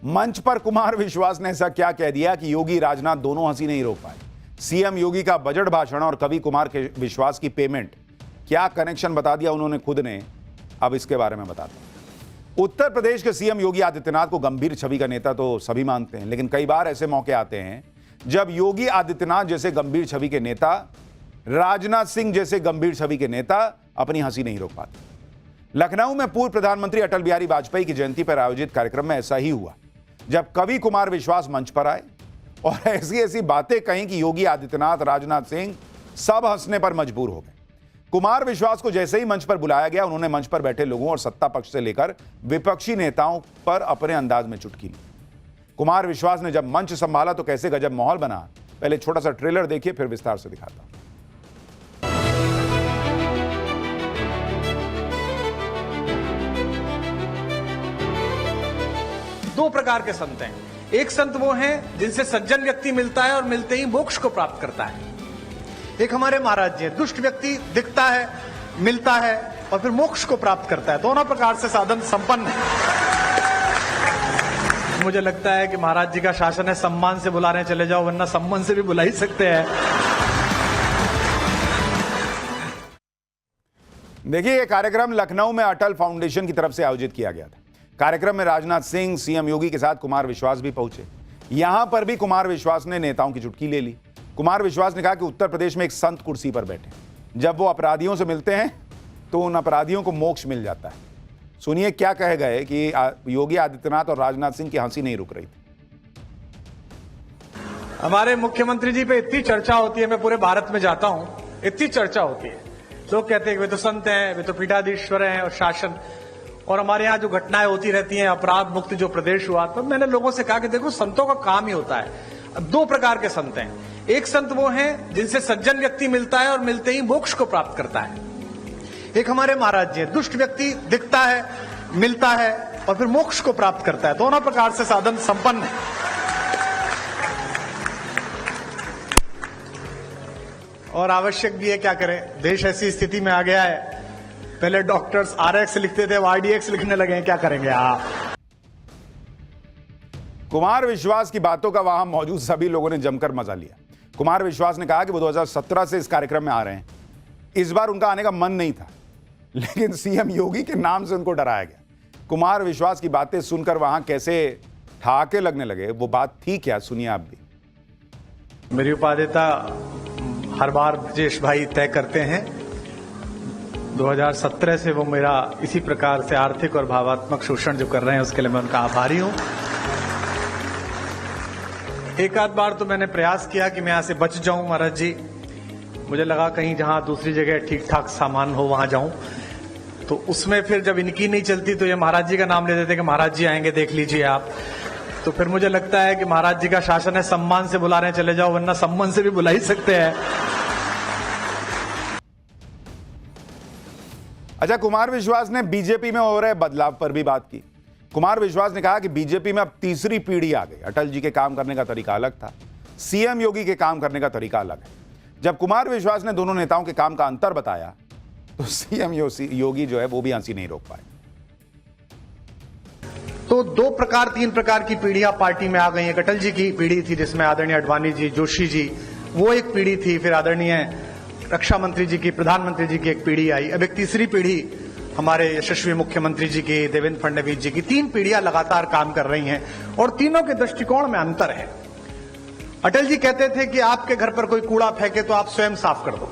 मंच पर कुमार विश्वास ने ऐसा क्या कह दिया कि योगी राजनाथ दोनों हंसी नहीं रोक पाए। सीएम योगी का बजट भाषण और कवि कुमार के विश्वास की पेमेंट, क्या कनेक्शन बता दिया उन्होंने खुद ने, अब इसके बारे में बताता हूं। उत्तर प्रदेश के सीएम योगी आदित्यनाथ को गंभीर छवि का नेता तो सभी मानते हैं, लेकिन कई बार ऐसे मौके आते हैं जब योगी आदित्यनाथ जैसे गंभीर छवि के नेता, राजनाथ सिंह जैसे गंभीर छवि के नेता अपनी हंसी नहीं रोक पाते। लखनऊ में पूर्व प्रधानमंत्री अटल बिहारी वाजपेयी की जयंती पर आयोजित कार्यक्रम में ऐसा ही हुआ, जब कवि कुमार विश्वास मंच पर आए और ऐसी ऐसी बातें कहीं कि योगी आदित्यनाथ, राजनाथ सिंह सब हंसने पर मजबूर हो गए। कुमार विश्वास को जैसे ही मंच पर बुलाया गया, उन्होंने मंच पर बैठे लोगों और सत्ता पक्ष से लेकर विपक्षी नेताओं पर अपने अंदाज में चुटकी ली। कुमार विश्वास ने जब मंच संभाला तो कैसे गजब माहौल बना। पहले छोटा सा ट्रेलर देखिए, फिर विस्तार से दिखाता हूं। दो प्रकार के संत हैं। एक संत वो हैं जिनसे सज्जन व्यक्ति मिलता है और मिलते ही मोक्ष को प्राप्त करता है। एक हमारे महाराज जी हैं, दुष्ट व्यक्ति दिखता है, मिलता है और फिर मोक्ष को प्राप्त करता है। दोनों प्रकार से साधन संपन्न है। मुझे लगता है कि महाराज जी का शासन है, सम्मान से बुला रहे हैं चले जाओ, वरना सम्मान से भी बुला ही सकते हैं। देखिए, यह कार्यक्रम लखनऊ में अटल फाउंडेशन की तरफ से आयोजित किया गया था। कार्यक्रम में राजनाथ सिंह, सीएम योगी के साथ कुमार विश्वास भी पहुंचे। यहां पर भी कुमार विश्वास ने नेताओं की चुटकी ले ली। कुमार विश्वास ने कहा कि उत्तर प्रदेश में एक संत कुर्सी पर बैठे, जब वो अपराधियों से मिलते हैं तो उन अपराधियों को मोक्ष मिल जाता है। सुनिए क्या कह गए कि योगी आदित्यनाथ और राजनाथ सिंह की हंसी नहीं रुक रही थी। हमारे मुख्यमंत्री जी पे इतनी चर्चा होती है, मैं पूरे भारत में जाता हूं, इतनी चर्चा होती है। लोग कहते हैं कि वे तो संत हैं, वे तो पीठाधीश्वर हैं और शासन, और हमारे यहाँ जो घटनाएं होती रहती हैं, अपराध मुक्त जो प्रदेश हुआ, तो मैंने लोगों से कहा कि देखो, संतों का काम ही होता है। दो प्रकार के संत हैं। एक संत वो हैं जिनसे सज्जन व्यक्ति मिलता है और मिलते ही मोक्ष को प्राप्त करता है। एक हमारे महाराज जी हैं, दुष्ट व्यक्ति दिखता है, मिलता है और फिर मोक्ष को प्राप्त करता है। दोनों प्रकार से साधन संपन्न है। और आवश्यक भी है, क्या करें, देश ऐसी स्थिति में आ गया है। पहले डॉक्टर्स RX लिखते थे, RDX लिखने लगे हैं, क्या करेंगे आप। कुमार विश्वास की बातों का वहां मौजूद सभी लोगों ने जमकर मजा लिया। कुमार विश्वास ने कहा कि वो 2017 से इस कार्यक्रम में आ रहे हैं। इस बार उनका आने का मन नहीं था, लेकिन सीएम योगी के नाम से उनको डराया गया। कुमार विश्वास की बातें सुनकर वहां कैसे ठहाके लगने लगे, वो बात थी क्या, सुनिए आप भी। मेरी उपाध्यता हर बार ब्रजेश भाई तय करते हैं। 2017 से वो मेरा इसी प्रकार से आर्थिक और भावात्मक शोषण जो कर रहे हैं, उसके लिए मैं उनका आभारी हूं। एक आध बार तो मैंने प्रयास किया कि मैं यहां से बच जाऊं महाराज जी। मुझे लगा कहीं जहां दूसरी जगह ठीक ठाक सामान हो वहां जाऊं, तो उसमें फिर जब इनकी नहीं चलती तो ये महाराज जी का नाम ले देते कि महाराज जी आएंगे, देख लीजिए आप। तो फिर मुझे लगता है कि महाराज जी का शासन है, सम्मान से बुला रहे हैं चले जाओ, वरना सम्मान से भी बुला ही सकते हैं। अच्छा, कुमार विश्वास ने बीजेपी में हो रहे बदलाव पर भी बात की। कुमार विश्वास ने कहा कि बीजेपी में अब तीसरी पीढ़ी आ गई। अटल जी के काम करने का तरीका अलग था, सीएम योगी के काम करने का तरीका अलग है। जब कुमार विश्वास ने दोनों नेताओं के काम का अंतर बताया तो सीएम योगी जो है वो भी हंसी नहीं रोक पाए। तो दो प्रकार, तीन प्रकार की पीढ़ियां पार्टी में आ गई हैं। अटल जी की पीढ़ी थी जिसमें आदरणीय अडवाणी जी, जोशी जी, वो एक पीढ़ी थी। फिर आदरणीय रक्षा मंत्री जी की, प्रधानमंत्री जी की एक पीढ़ी आई। अब एक तीसरी पीढ़ी हमारे यशस्वी मुख्यमंत्री जी की, देवेंद्र फडणवीस जी की। तीन पीढ़ियां लगातार काम कर रही हैं और तीनों के दृष्टिकोण में अंतर है। अटल जी कहते थे कि आपके घर पर कोई कूड़ा फेंके तो आप स्वयं साफ कर दो।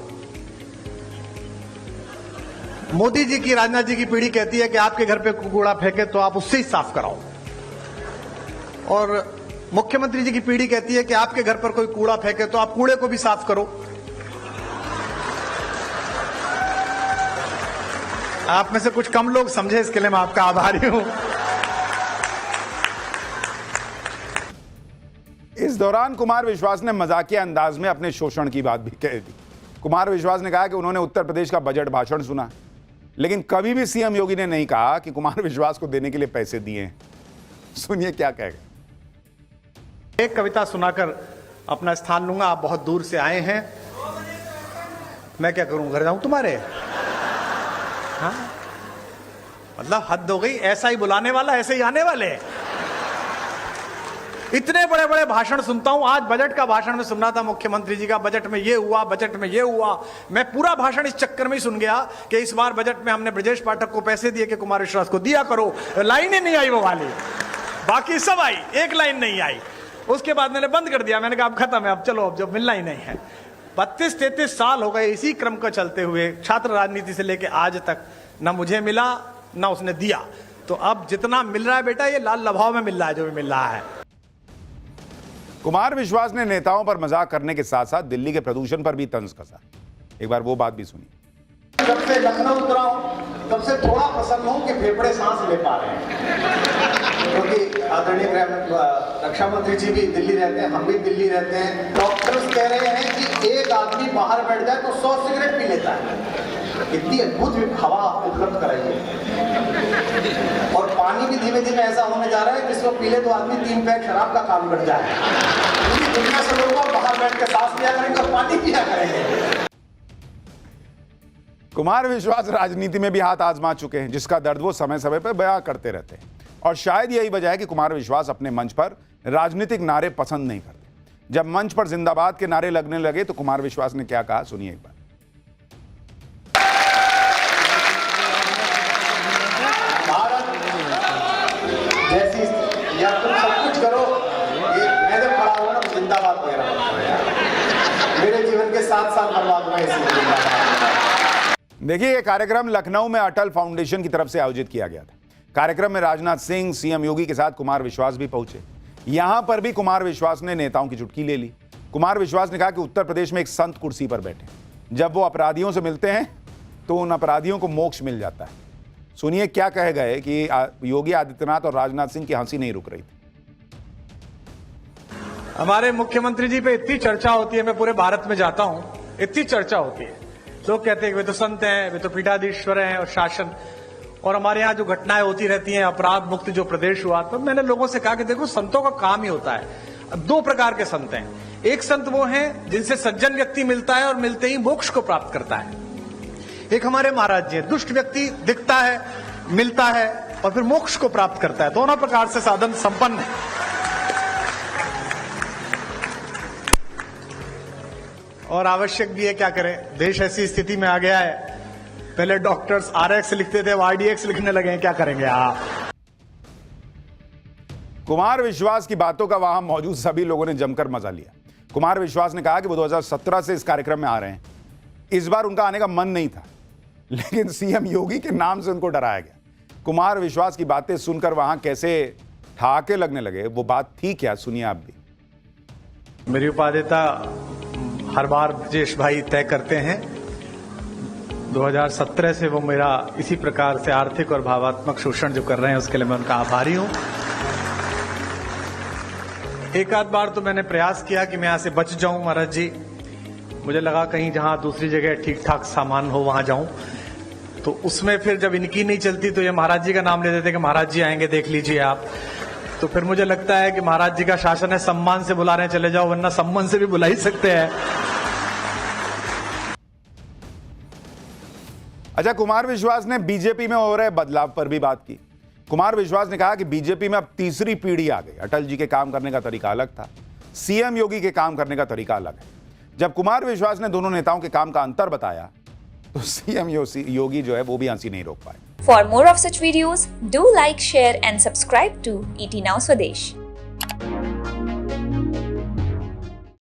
मोदी जी की, राजनाथ जी की पीढ़ी कहती है कि आपके घर पे कूड़ा फेंके तो आप उससे ही साफ कराओ। और मुख्यमंत्री जी की पीढ़ी कहती है कि आपके घर पर कोई कूड़ा फेंके तो आप कूड़े को भी साफ करो। आप में से कुछ कम लोग समझे, इसके लिए मैं आपका आभारी हूं। इस दौरान कुमार विश्वास ने मजाकिया अंदाज में अपने शोषण की बात भी कह दी। कुमार विश्वास ने कहा कि उन्होंने उत्तर प्रदेश का बजट भाषण सुना, लेकिन कभी भी सीएम योगी ने नहीं कहा कि कुमार विश्वास को देने के लिए पैसे दिए हैं। सुनिए क्या कहेगा। एक कविता सुनाकर अपना स्थान लूंगा। आप बहुत दूर से आए हैं, मैं क्या करूं, घर जाऊं तुम्हारे? हाँ, मतलब हद हो गई। ऐसा ही बुलाने वाला ऐसे ही आने वाले। इतने बड़े बड़े भाषण सुनता हूं। आज बजट का भाषण में सुन रहा था मुख्यमंत्री जी का, बजट में ये हुआ, बजट में ये हुआ। मैं पूरा भाषण इस चक्कर में ही सुन गया कि इस बार बजट में हमने ब्रजेश पाठक को पैसे दिए कि कुमार विश्वास को दिया करो। लाइन ही नहीं आई वो वाली, बाकी सब आई, एक लाइन नहीं आई। उसके बाद मैंने बंद कर दिया, मैंने कहा अब खत्म है, अब चलो, अब जब मिलना ही नहीं है। 32-33 साल हो गए इसी क्रम को चलते हुए, छात्र राजनीति से लेकर आज तक ना मुझे मिला ना उसने दिया। तो अब जितना मिल रहा है बेटा, ये लाल लभाव में मिल रहा है जो भी मिल रहा है। कुमार विश्वास ने नेताओं पर मजाक करने के साथ साथ दिल्ली के प्रदूषण पर भी तंज कसा। एक बार वो बात भी सुनिए। जब से लखनऊ उतरा हूं तब से थोड़ा प्रसन्न हूं कि फेफड़े सांस ले पा रहे हैं, क्योंकि आदरणीय रक्षा मंत्री जी भी दिल्ली रहते हैं, हम भी दिल्ली रहते हैं। डॉक्टर्स कह रहे हैं कि एक आदमी बाहर बैठ जाए तो 100 सिगरेट पी लेता है। इतनी अद्भुत हवा उपलब्ध कराइए। और पानी भी धीमे धीमे ऐसा होने जा रहा है जिसको पी ले तो आदमी 3 पैक शराब का काम कर जाए। पूरी दुनिया से लोग बाहर बैठ के सांस लिया करेंगे और पानी पिया करेंगे। कुमार विश्वास राजनीति में भी हाथ आजमा चुके हैं, जिसका दर्द वो समय समय पर बयां करते रहते हैं। और शायद यही वजह है कि कुमार विश्वास अपने मंच पर राजनीतिक नारे पसंद नहीं करते। जब मंच पर जिंदाबाद के नारे लगने लगे तो कुमार विश्वास ने क्या कहा, सुनिए एक बार। जैसी या तुम सब कुछ करो, ये मैं जब खड़ा हुआ ना तो जिंदाबाद वगैरह, मेरे जीवन के 7 साल बर्बाद हुए इसलिए। देखिए, ये कार्यक्रम लखनऊ में अटल फाउंडेशन की तरफ से आयोजित किया गया था। कार्यक्रम में राजनाथ सिंह, सीएम योगी के साथ कुमार विश्वास भी पहुंचे। यहां पर भी कुमार विश्वास ने नेताओं की चुटकी ले ली। कुमार विश्वास ने कहा कि उत्तर प्रदेश में एक संत कुर्सी पर बैठे, जब वो अपराधियों से मिलते हैं तो उन अपराधियों को मोक्ष मिल जाता है। सुनिए क्या कह गए कि योगी आदित्यनाथ और राजनाथ सिंह की हंसी नहीं रुक रही थी। हमारे मुख्यमंत्री जी पे इतनी चर्चा होती है, मैं पूरे भारत में जाता हूं, इतनी चर्चा होती है। लोग कहते हैं कि वे तो संत हैं, वे तो पीठाधीश्वर हैं और शासन, और हमारे यहाँ जो घटनाएं होती रहती हैं, अपराध मुक्त जो प्रदेश हुआ। तो मैंने लोगों से कहा कि देखो, संतों का काम ही होता है। 2 प्रकार के संत हैं। एक संत वो हैं जिनसे सज्जन व्यक्ति मिलता है और मिलते ही मोक्ष को प्राप्त करता है। एक हमारे महाराज जी, दुष्ट व्यक्ति दिखता है, मिलता है और फिर मोक्ष को प्राप्त करता है। दोनों प्रकार से साधन संपन्न है। और आवश्यक भी है, क्या करें, देश ऐसी स्थिति में आ गया है। पहले डॉक्टर्स RX लिखते थे, RDX लिखने लगे हैं, क्या करेंगे आप। कुमार विश्वास की बातों का वहां मौजूद सभी लोगों ने जमकर मजा लिया। कुमार विश्वास ने कहा कि वो 2017 से इस कार्यक्रम में आ रहे हैं। इस बार उनका आने का मन नहीं था, लेकिन सीएम योगी के नाम से उनको डराया गया। कुमार विश्वास की बातें सुनकर वहां कैसे ठहाके लगने लगे, वो बात थी क्या, सुनिए आप भी। मेरी उपाध्यता हर बार ब्रजेश भाई तय करते हैं। 2017 से वो मेरा इसी प्रकार से आर्थिक और भावात्मक शोषण जो कर रहे हैं उसके लिए मैं उनका आभारी हूं। एक आध बार तो मैंने प्रयास किया कि मैं यहां से बच जाऊं महाराज जी। मुझे लगा कहीं जहां दूसरी जगह ठीक ठाक सामान हो वहां जाऊं। तो उसमें फिर जब इनकी नहीं चलती तो ये महाराज जी का नाम ले देते कि महाराज जी आएंगे, देख लीजिए आप। तो फिर मुझे लगता है कि महाराज जी का शासन है, सम्मान से बुला रहे हैं चले जाओ, वरना सम्मान से भी बुला ही सकते हैं। अच्छा, कुमार विश्वास ने बीजेपी में हो रहे बदलाव पर भी बात की। कुमार विश्वास ने कहा कि बीजेपी में अब तीसरी पीढ़ी आ गई। अटल जी के काम करने का तरीका अलग था, सीएम योगी के काम करने का तरीका अलग है। जब कुमार विश्वास ने दोनों नेताओं के काम का अंतर बताया तो सीएम योगी जो है वो भी हंसी नहीं रोक पाए। For more of such videos, do like, share and subscribe to ET Now Swadesh.